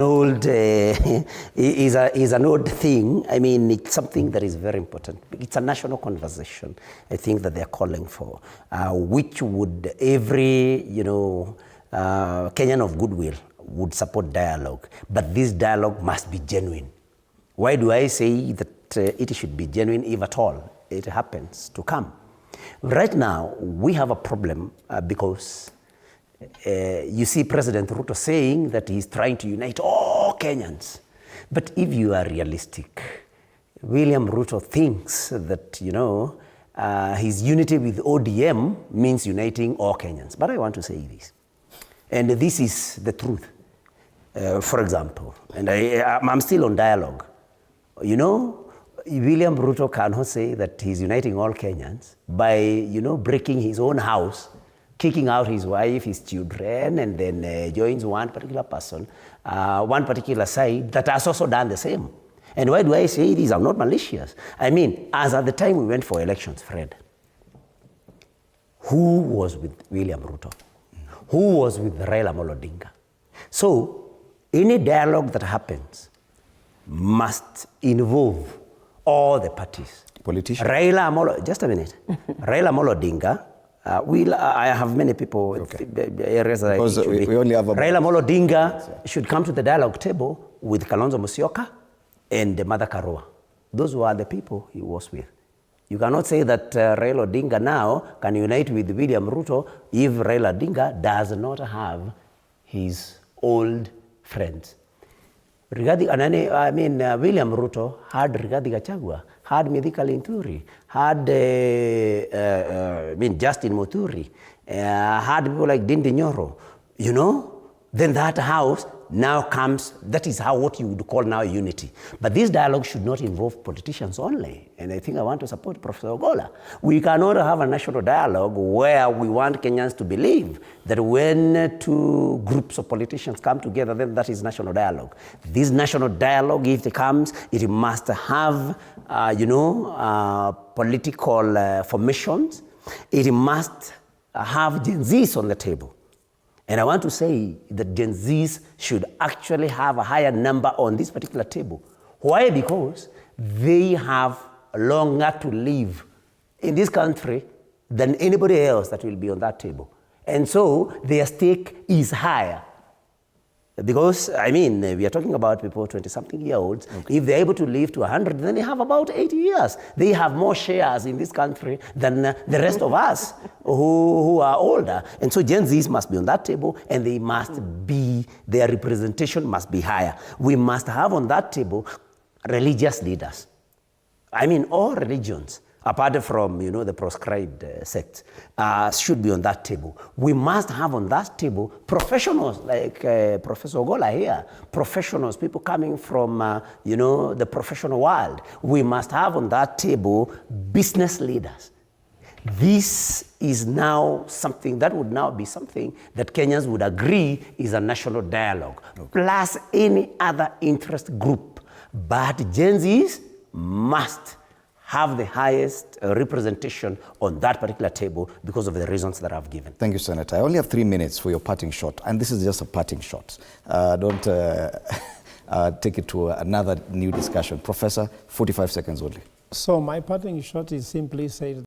Old is an old thing. I mean, it's something that is very important. It's a national conversation, I think, that they're calling for, which would every, Kenyan of goodwill would support dialogue. But this dialogue must be genuine. Why do I say that it should be genuine, if at all it happens to come? Right now, we have a problem because you see President Ruto saying that he's trying to unite all Kenyans. But if you are realistic, William Ruto thinks that, his unity with ODM means uniting all Kenyans. But I want to say this, and this is the truth. For example, and I'm still on dialogue. William Ruto cannot say that he's uniting all Kenyans by, breaking his own house, kicking out his wife, his children, and then joins one particular person, one particular side that has also done the same. And why do I say these? I'm not malicious. I mean, as at the time we went for elections, Fred, who was with William Ruto? Who was with Raila Odinga? So, any dialogue that happens must involve all the parties. Politicians? Just a minute. Raila Odinga, I have many people, areas that because we only have Raila Odinga should come to the dialogue table with Kalonzo Musyoka and Martha Karua. Those were the people he was with. You cannot say that Raila Odinga now can unite with William Ruto if Raila Odinga does not have his old friends. William Ruto had Rigathi Gachagua, had Mithika Linturi, had Justin Muturi, had people like Ndindi Nyoro, then that house now comes, that is what you would call now unity. But this dialogue should not involve politicians only. And I think I want to support Professor Ogola. We cannot have a national dialogue where we want Kenyans to believe that when two groups of politicians come together, then that is national dialogue. This national dialogue, if it comes, it must have, political formations. It must have Gen Zs on the table. And I want to say that Gen Zs should actually have a higher number on this particular table. Why? Because they have longer to live in this country than anybody else that will be on that table. And so their stake is higher. Because, we are talking about people, 20-something-year-olds. Okay. If they're able to live to 100, then they have about 80 years. They have more shares in this country than the rest of us who are older. And so Gen Zs must be on that table, and their representation must be higher. We must have on that table religious leaders. All religions, apart from, the proscribed sects, should be on that table. We must have on that table professionals like Professor Ogola here, professionals, people coming from, the professional world. We must have on that table business leaders. This is now something that would now be something that Kenyans would agree is a national dialogue, plus any other interest group. But Gen Zs must have the highest representation on that particular table because of the reasons that I've given. Thank you, Senator. I only have 3 minutes for your parting shot, and this is just a parting shot. Don't take it to another new discussion. Professor, 45 seconds only. So my parting shot is simply said